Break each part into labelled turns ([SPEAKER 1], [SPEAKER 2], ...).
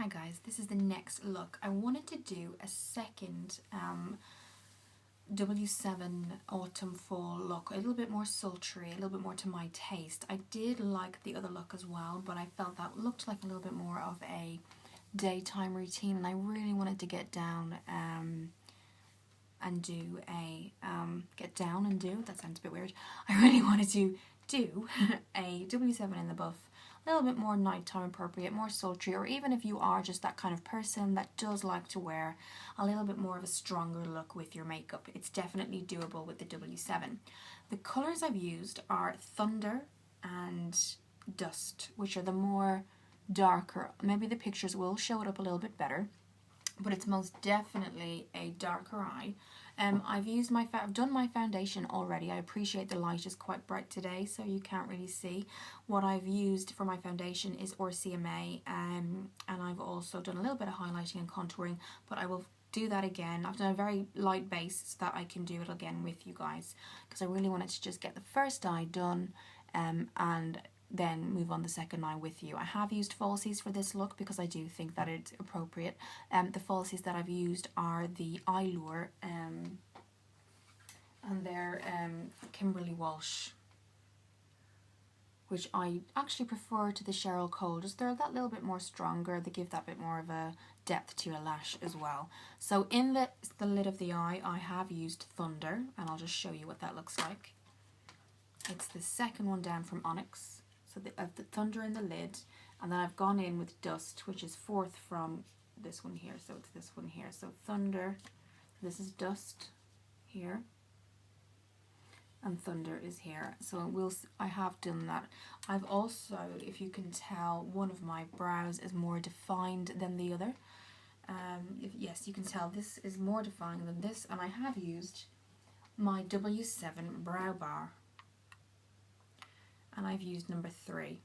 [SPEAKER 1] Hi guys, this is the next look. I wanted to do a second W7 autumn fall look, a little bit more sultry, a little bit more to my taste. I did like the other look as well, but I felt that looked like a little bit more of a daytime routine, and I really wanted to get down and do a that sounds a bit weird. I really wanted to do a W7 in the buff, a little bit more nighttime appropriate, more sultry, or even if you are just that kind of person that does like to wear a little bit more of a stronger look with your makeup, it's definitely doable with the W7. The colours I've used are Thunder and Dust, which are the more darker. Maybe the pictures will show it up a little bit better, but it's most definitely a darker eye. I've done my foundation already. I appreciate the light is quite bright today, so you can't really see. What I've used for my foundation is OrCMA, and I've also done a little bit of highlighting and contouring, but I will do that again. I've done a very light base so that I can do it again with you guys, because I really wanted to just get the first eye done and then move on the second eye with you. I have used falsies for this look because I do think that it's appropriate. The falsies that I've used are the Eyelure and they're Kimberly Walsh, which I actually prefer to the Cheryl Cole. Just they're that little bit more stronger. They give that bit more of a depth to a lash as well. So in the lid of the eye, I have used Thunder, and I'll just show you what that looks like. It's the second one down from Onyx. So the Thunder in the lid, and then I've gone in with Dust, which is fourth from this one here, so it's this one here. So Thunder, this is Dust here, and Thunder is here. So I have done that. I've also, if you can tell, one of my brows is more defined than the other. Yes, you can tell this is more defined than this, and I have used my W7 brow bar, and I've used number 3.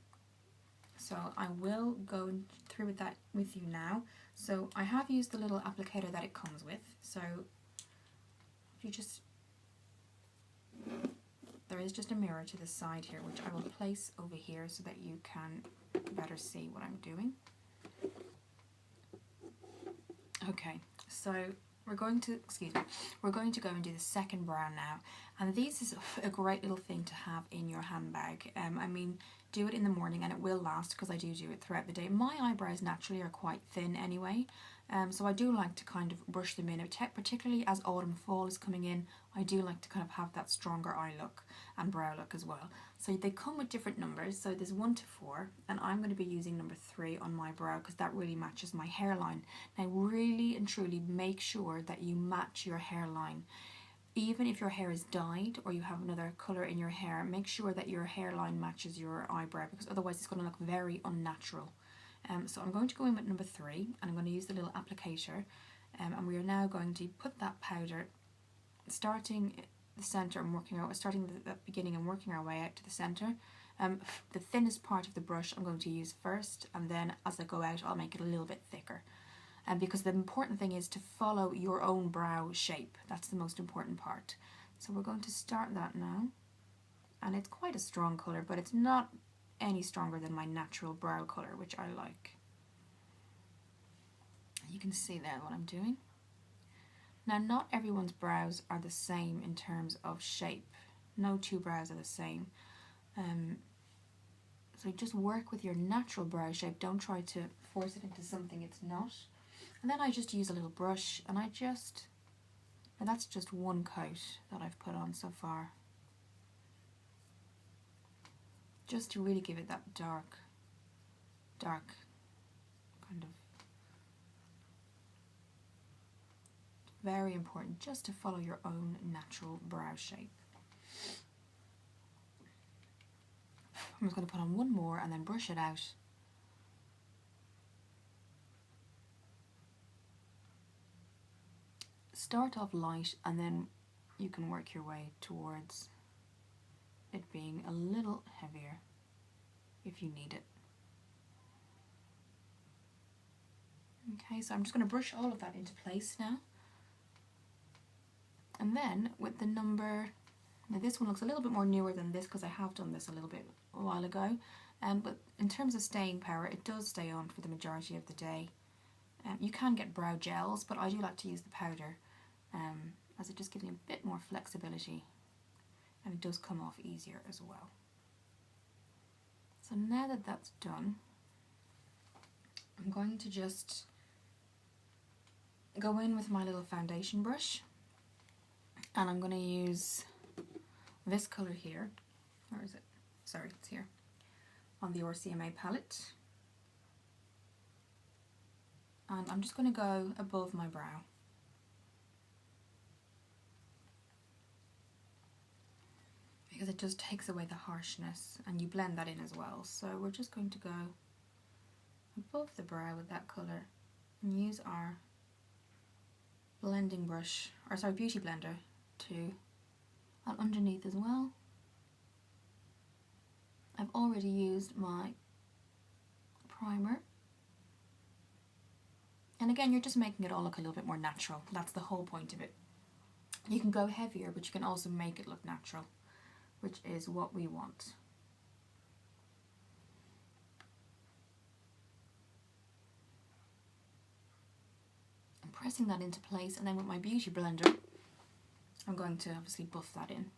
[SPEAKER 1] So I will go through with that with you now. So I have used the little applicator that it comes with. So there is just a mirror to the side here, which I will place over here so that you can better see what I'm doing. Okay, so we're going to go and do the second brow now, and this is a great little thing to have in your handbag. I mean, do it in the morning and it will last, because I do it throughout the day. My eyebrows naturally are quite thin anyway, so I do like to kind of brush them in, particularly as autumn fall is coming in. I do like to kind of have that stronger eye look and brow look as well. So they come with different numbers, so there's 1 to 4, and I'm going to be using number 3 on my brow because that really matches my hairline. Now really and truly make sure that you match your hairline. Even if your hair is dyed or you have another colour in your hair, make sure that your hairline matches your eyebrow, because otherwise it's going to look very unnatural. So I'm going to go in with number 3, and I'm going to use the little applicator, and we are now going to put that powder, starting the centre and starting the beginning and working our way out to the centre. The thinnest part of the brush I'm going to use first, and then as I go out I'll make it a little bit thicker. Because the important thing is to follow your own brow shape. That's the most important part. So we're going to start that now, and it's quite a strong colour, but it's not any stronger than my natural brow colour, which I like. You can see there what I'm doing. Now, not everyone's brows are the same in terms of shape. No two brows are the same. So just work with your natural brow shape. Don't try to force it into something it's not. And then I just use a little brush, and now that's just one coat that I've put on so far, just to really give it that dark kind of, very important, just to follow your own natural brow shape. I'm just going to put on one more and then brush it out. Start off light, and then you can work your way towards it being a little heavier if you need it. Okay, so I'm just going to brush all of that into place now. And then with the number, now this one looks a little bit more newer than this because I have done this a while ago, but in terms of staying power, it does stay on for the majority of the day. You can get brow gels, but I do like to use the powder as it just gives me a bit more flexibility, and it does come off easier as well. So now that that's done, I'm going to just go in with my little foundation brush, and I'm going to use this colour here. Where is it? Sorry, it's here on the RCMA palette. And I'm just going to go above my brow. Because it just takes away the harshness, and you blend that in as well. So we're just going to go above the brow with that colour and use our blending brush, or sorry, beauty blender, to, and underneath as well. I've already used my primer. And again, you're just making it all look a little bit more natural. That's the whole point of it. You can go heavier, but you can also make it look natural, which is what we want. I'm pressing that into place, and then with my beauty blender, I'm going to obviously buff that in.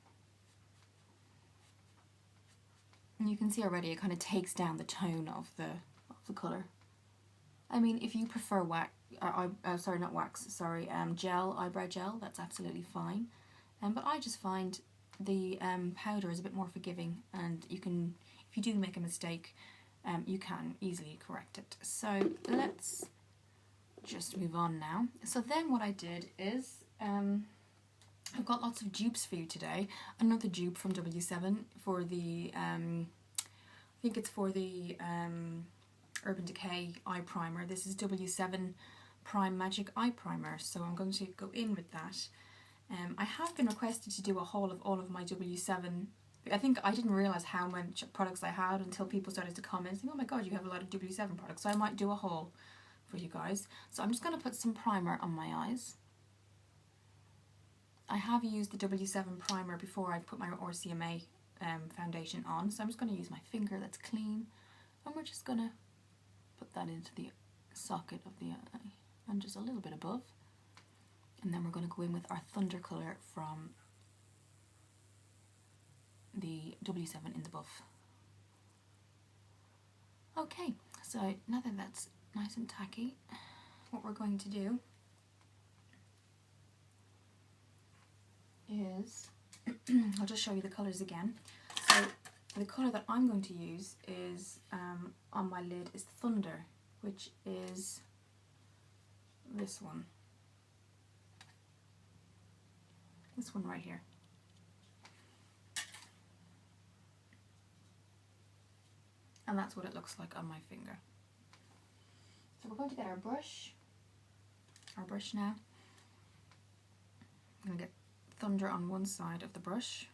[SPEAKER 1] And you can see already it kind of takes down the tone of the colour. I mean, if you prefer gel, eyebrow gel, that's absolutely fine. But I just find the powder is a bit more forgiving, and you can, if you do make a mistake, you can easily correct it. So let's just move on now. So then what I did is, I've got lots of dupes for you today. Another dupe from W7 for the, I think it's for the Urban Decay eye primer. This is W7 Prime Magic Eye Primer, so I'm going to go in with that. I have been requested to do a haul of all of my W7. I think I didn't realise how much products I had until people started to comment saying, oh my god, you have a lot of W7 products, so I might do a haul for you guys. So I'm just going to put some primer on my eyes. I have used the W7 primer before I put my RCMA foundation on, so I'm just going to use my finger that's clean, and we're just going to put that into the socket of the eye and just a little bit above, and then we're going to go in with our Thunder colour from the W7 in the buff. Okay, so now that that's nice and tacky, what we're going to do is I'll just show you the colours again. So the colour that I'm going to use is on my lid is Thunder, which is this one right here. And that's what it looks like on my finger. So we're going to get our brush now. I'm going to get Thunder on one side of the brush,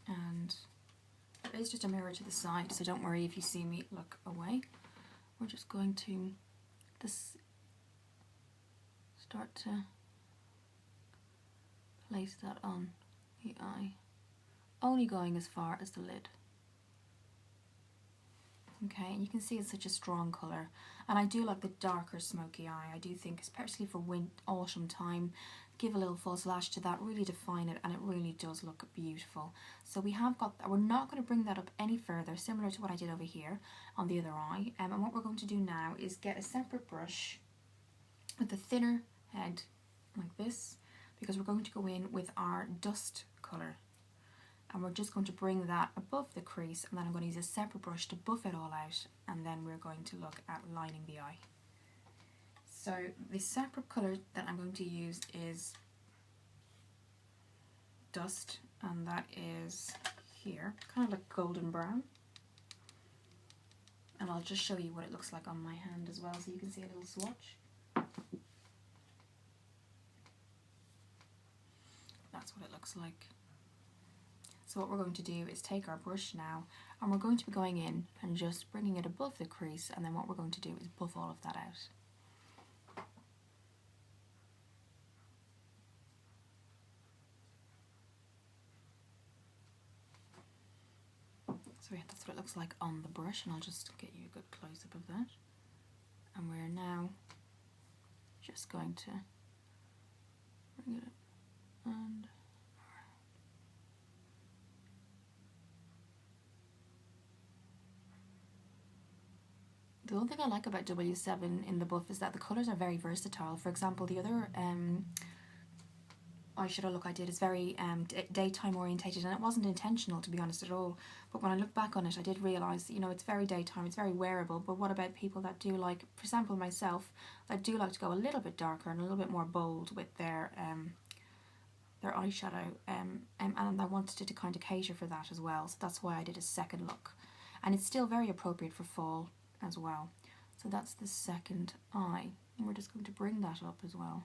[SPEAKER 1] and there is just a mirror to the side, so don't worry if you see me look away. We're just going to start to place that on the eye, only going as far as the lid. Okay, and you can see it's such a strong colour, and I do like the darker smoky eye. I do think, especially for autumn time, give a little false lash to that, really define it, and it really does look beautiful. So we have got that. We're not going to bring that up any further, similar to what I did over here on the other eye. And what we're going to do now is get a separate brush with a thinner head like this, because we're going to go in with our dust colour. And we're just going to bring that above the crease, and then I'm going to use a separate brush to buff it all out, and then we're going to look at lining the eye. So the separate colour that I'm going to use is Dust, and that is here, kind of like golden brown. And I'll just show you what it looks like on my hand as well, so you can see a little swatch. That's what it looks like. So what we're going to do is take our brush now, and we're going to be going in and just bringing it above the crease, and then what we're going to do is buff all of that out. So yeah, that's what it looks like on the brush, and I'll just get you a good close-up of that. And we're now just going to bring it up and the one thing I like about W7 in the buff is that the colours are very versatile. For example, the other eyeshadow look I did is very daytime orientated, and it wasn't intentional, to be honest, at all. But when I look back on it, I did realise, you know, it's very daytime, it's very wearable. But what about people that do like, for example, myself, that do like to go a little bit darker and a little bit more bold with their eyeshadow, and I wanted to kind of cater for that as well. So that's why I did a second look, and it's still very appropriate for fall as well. So that's the second eye, and we're just going to bring that up as well.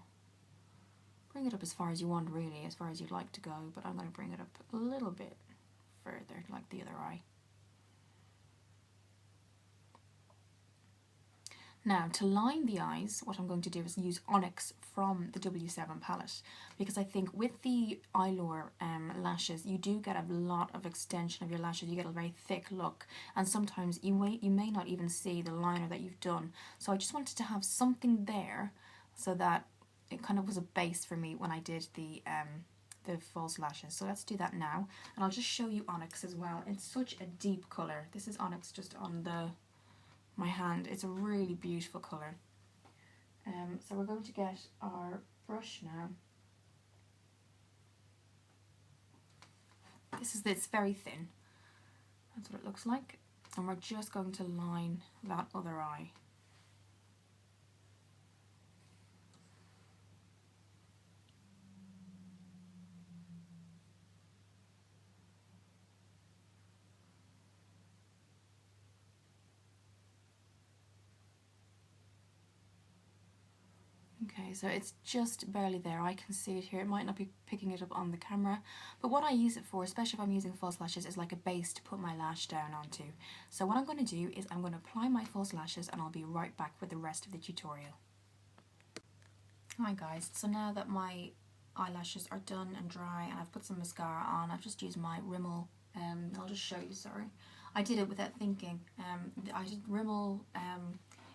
[SPEAKER 1] Bring it up as far as you want, really, as far as you'd like to go, but I'm going to bring it up a little bit further, like the other eye. Now, to line the eyes, what I'm going to do is use Onyx from the W7 palette, because I think with the Eyelure lashes, you do get a lot of extension of your lashes. You get a very thick look, and sometimes you may not even see the liner that you've done. So I just wanted to have something there so that it kind of was a base for me when I did the false lashes. So let's do that now, and I'll just show you Onyx as well. It's such a deep colour. This is Onyx just on my hand. It's a really beautiful colour. So we're going to get our brush now. It's very thin. That's what it looks like. And we're just going to line that other eye. Okay, so it's just barely there. I can see it here. It might not be picking it up on the camera, but what I use it for, especially if I'm using false lashes, is like a base to put my lash down onto. So what I'm going to do is I'm going to apply my false lashes, and I'll be right back with the rest of the tutorial. Hi guys, so now that my eyelashes are done and dry and I've put some mascara on, I've just used my Rimmel, I'll just show you, sorry. I did it without thinking. I did Rimmel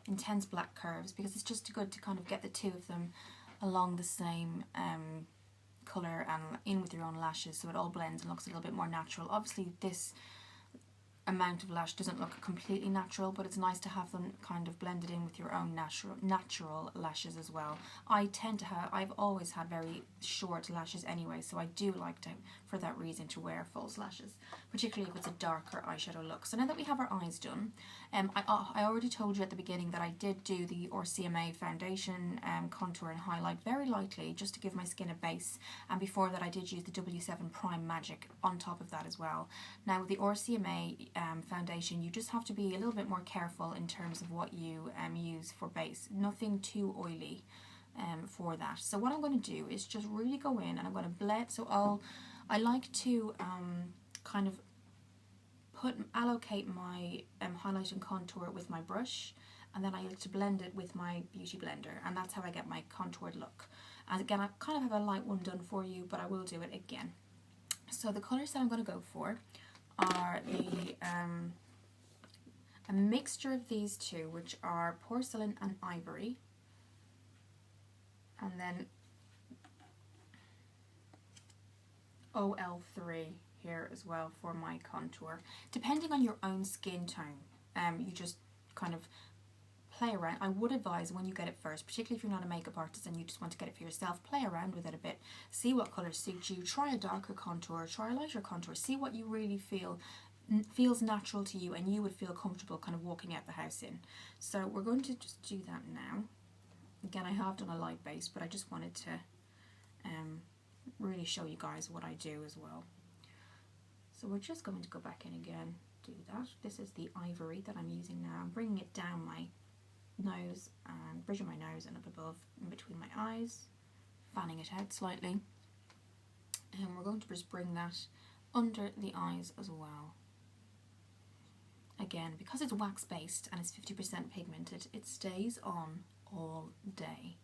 [SPEAKER 1] Intense Black Curves, because it's just good to kind of get the two of them along the same colour and in with your own lashes, so it all blends and looks a little bit more natural. Obviously this amount of lash doesn't look completely natural, but it's nice to have them kind of blended in with your own natural lashes as well. I've always had very short lashes anyway, so I do like to, for that reason, to wear false lashes, particularly if it's a darker eyeshadow look. So now that we have our eyes done, I already told you at the beginning that I did do the RCMA foundation, contour and highlight very lightly, just to give my skin a base, and before that I did use the W7 Prime Magic on top of that as well. Now with the RCMA foundation, you just have to be a little bit more careful in terms of what you use for base. Nothing too oily for that. So what I'm going to do is just really go in and I'm going to blend. So I like to kind of allocate my highlight and contour with my brush, and then I like to blend it with my beauty blender, and that's how I get my contoured look. And again, I kind of have a light one done for you, but I will do it again. So the colours that I'm going to go for are a mixture of these two, which are Porcelain and Ivory, and then OL3 here as well for my contour. Depending on your own skin tone, you just kind of play around. I would advise when you get it first, particularly if you're not a makeup artist and you just want to get it for yourself, play around with it a bit, see what colours suit you, try a darker contour, try a lighter contour, see what you really feels natural to you and you would feel comfortable kind of walking out the house in. So we're going to just do that now. Again, I have done a light base, but I just wanted to really show you guys what I do as well. So we're just going to go back in again, do that. This is the Ivory that I'm using now. I'm bringing it down my nose and bridge of my nose and up above in between my eyes, fanning it out slightly, and we're going to just bring that under the eyes as well. Again, because it's wax based and it's 50% pigmented, it stays on all day,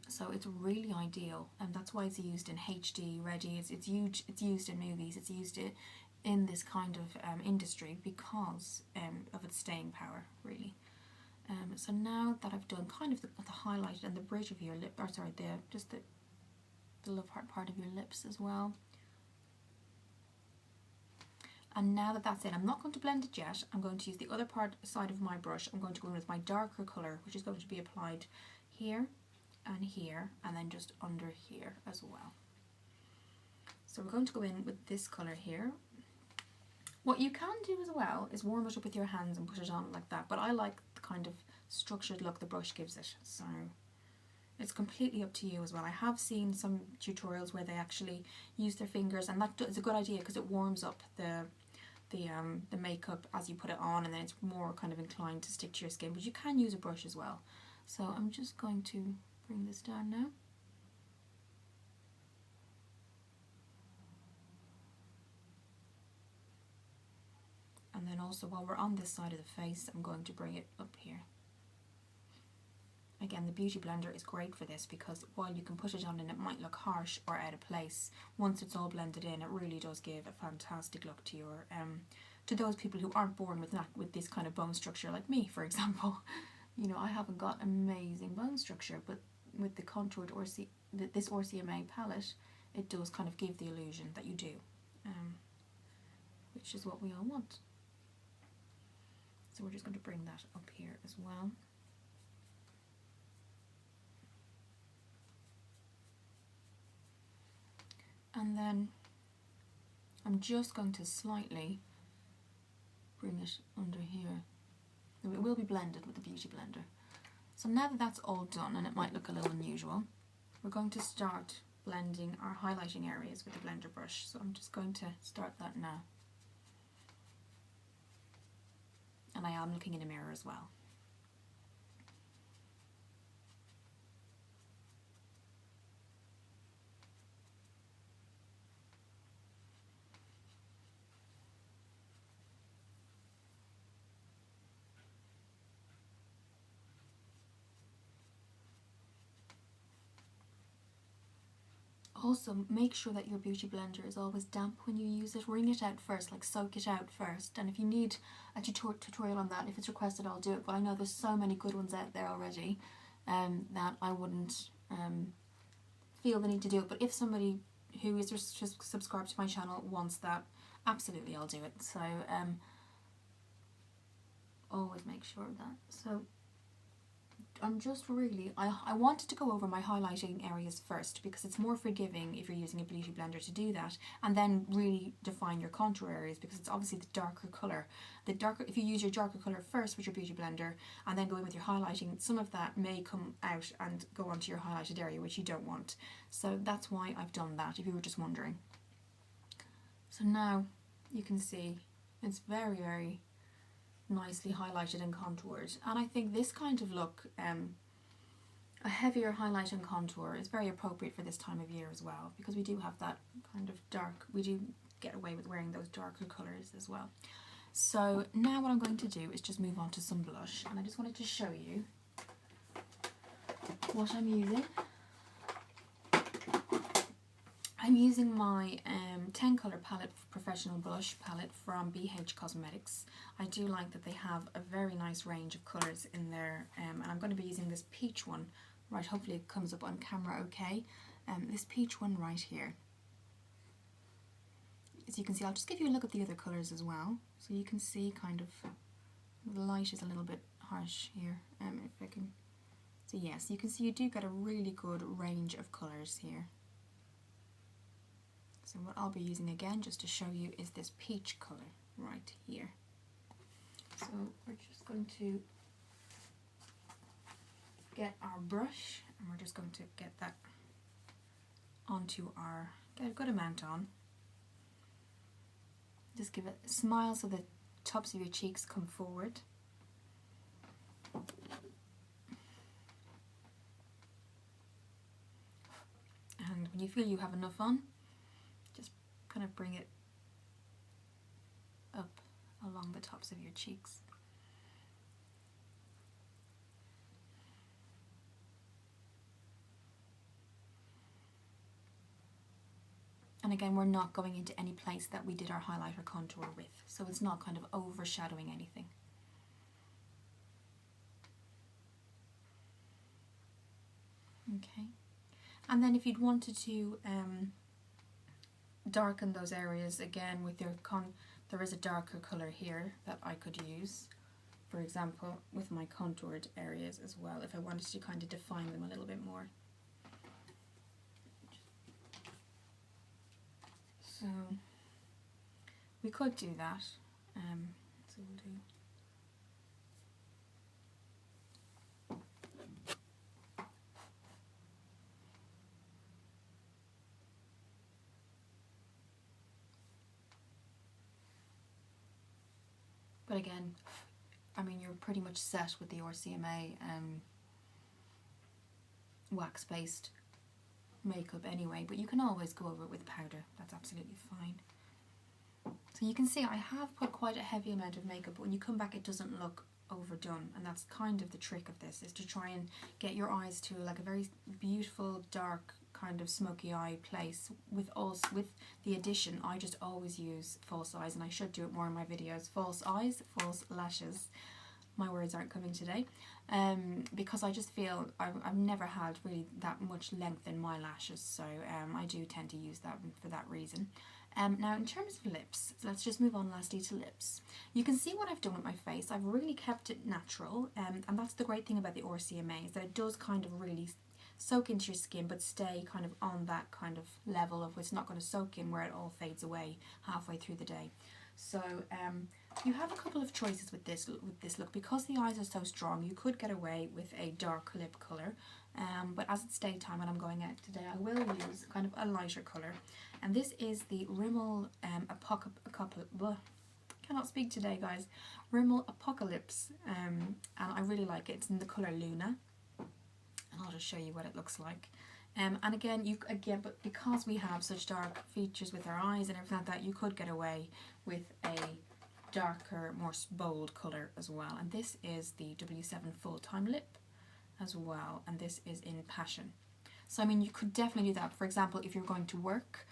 [SPEAKER 1] so it's really ideal, and that's why it's used in HD ready. It's used in movies, it's used in this kind of industry because of its staying power, really. So now that I've done kind of the highlight and the bridge of your lip, or sorry, just the lower part of your lips as well. And now that that's it, I'm not going to blend it yet. I'm going to use the other side of my brush. I'm going to go in with my darker colour, which is going to be applied here, and then just under here as well. So we're going to go in with this colour here. What you can do as well is warm it up with your hands and put it on like that, but I like the kind of structured look the brush gives it, so it's completely up to you as well. I have seen some tutorials where they actually use their fingers, and that is a good idea because it warms up the makeup as you put it on, and then it's more kind of inclined to stick to your skin, but you can use a brush as well. So I'm just going to bring this down now. And then also while we're on this side of the face, I'm going to bring it up here. Again, the Beauty Blender is great for this because while you can put it on and it might look harsh or out of place, once it's all blended in, it really does give a fantastic look to your to those people who aren't born with this kind of bone structure, like me, for example. You know, I haven't got amazing bone structure, but with the contoured this RCMA palette, it does kind of give the illusion that you do, which is what we all want. So we're just going to bring that up here as well. And then I'm just going to slightly bring it under here. It will be blended with the Beauty Blender. So now that that's all done, and it might look a little unusual, we're going to start blending our highlighting areas with the blender brush. So I'm just going to start that now. And I am looking in a mirror as well. Also, make sure that your Beauty Blender is always damp when you use it. Wring it out first, like soak it out first. And if you need a tutorial on that, if it's requested, I'll do it. But I know there's so many good ones out there already that I wouldn't feel the need to do it. But if somebody who is just subscribed to my channel wants that, absolutely I'll do it. So always make sure of that. So I'm just really, I wanted to go over my highlighting areas first because it's more forgiving if you're using a Beauty Blender to do that, and then really define your contour areas because it's obviously the darker colour. If you use your darker colour first with your Beauty Blender and then go in with your highlighting, some of that may come out and go onto your highlighted area, which you don't want. So that's why I've done that, if you were just wondering. So now you can see it's very, very nicely highlighted and contoured, and I think this kind of look, a heavier highlight and contour, is very appropriate for this time of year as well, because we do have that kind of dark, we do get away with wearing those darker colours as well. So now what I'm going to do is just move on to some blush, and I just wanted to show you what I'm using. I'm using my 10 colour palette, professional blush palette from BH Cosmetics. I do like that they have a very nice range of colours in there, and I'm going to be using this peach one, right, hopefully it comes up on camera okay, this peach one right here. As you can see, I'll just give you a look at the other colours as well, so you can see kind of, the light is a little bit harsh here, if I can, so yes, you can see you do get a really good range of colours here. So what I'll be using again, just to show you, is this peach colour right here. So we're just going to get our brush, and we're just going to get that onto our, get a good amount on. Just give it a smile so the tops of your cheeks come forward. And when you feel you have enough on, kind of bring it up along the tops of your cheeks. And again, we're not going into any place that we did our highlighter contour with, so it's not kind of overshadowing anything. Okay, and then if you'd wanted to darken those areas again with your there is a darker colour here that I could use, for example, with my contoured areas as well, if I wanted to kind of define them a little bit more. So we could do that. So we'll do. But again, I mean, you're pretty much set with the RCMA wax-based makeup anyway, but you can always go over it with powder. That's absolutely fine. So you can see I have put quite a heavy amount of makeup, but when you come back it doesn't look overdone, and that's kind of the trick of this, is to try and get your eyes to like a very beautiful dark kind of smoky eye place. With the addition, I just always use false eyes, and I should do it more in my videos. False eyes, false lashes. My words aren't coming today, because I just feel I've never had really that much length in my lashes, so I do tend to use that for that reason. Now in terms of lips, so let's just move on lastly to lips. You can see what I've done with my face. I've really kept it natural, and that's the great thing about the RCMA, is that it does kind of really soak into your skin but stay kind of on that kind of level of it's not going to soak in where it all fades away halfway through the day. So you have a couple of choices with this look. Because the eyes are so strong, you could get away with a dark lip colour, but as it's daytime and I'm going out today, I will use kind of a lighter colour, and this is the Rimmel cannot speak today, guys. Rimmel Apocalypse, and I really like it. It's in the colour Luna, and I'll just show you what it looks like. And again, but because we have such dark features with our eyes and everything like that, you could get away with a darker, more bold colour as well. And this is the W7 Full-Time Lip as well, and this is in Passion. So I mean, you could definitely do that. For example, if you're going to work,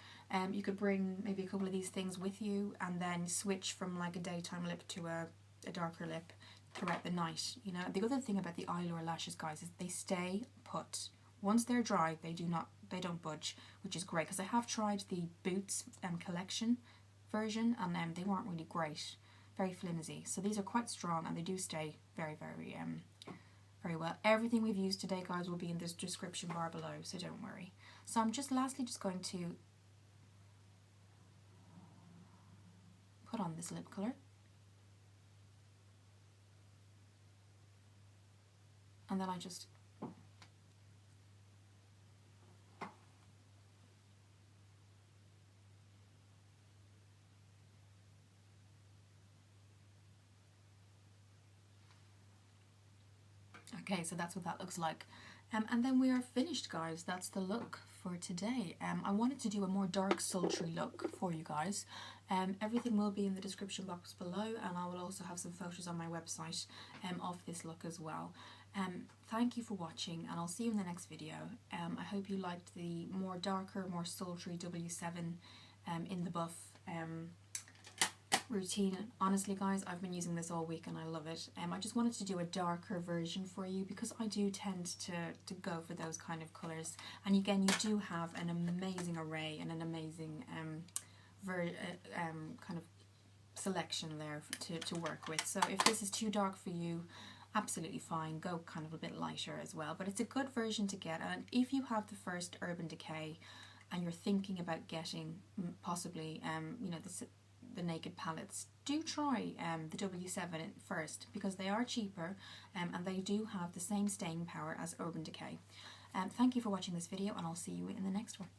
[SPEAKER 1] you could bring maybe a couple of these things with you and then switch from like a daytime lip to a darker lip throughout the night. You know, the other thing about the eyelure lashes, guys, is they stay put. Once they're dry, they don't budge, which is great, because I have tried the Boots collection version, and they weren't really great, very flimsy. So these are quite strong, and they do stay very, very, very well. Everything we've used today, guys, will be in this description bar below, so don't worry. So I'm just lastly just going to put on this lip colour, and then I just okay, so that's what that looks like. And then we are finished, guys. That's the look for today. I wanted to do a more dark, sultry look for you guys. Everything will be in the description box below, and I will also have some photos on my website of this look as well. Thank you for watching, and I'll see you in the next video. I hope you liked the more darker, more sultry W7 in the buff routine. Honestly, guys, I've been using this all week and I love it. I just wanted to do a darker version for you because I do tend to go for those kind of colours. And again, you do have an amazing array and an amazing kind of selection there to work with. So if this is too dark for you, absolutely fine, go kind of a bit lighter as well. But it's a good version to get. And if you have the first Urban Decay and you're thinking about getting possibly you know, the Naked palettes, do try the W7 first, because they are cheaper and they do have the same staying power as Urban Decay. Thank you for watching this video, and I'll see you in the next one.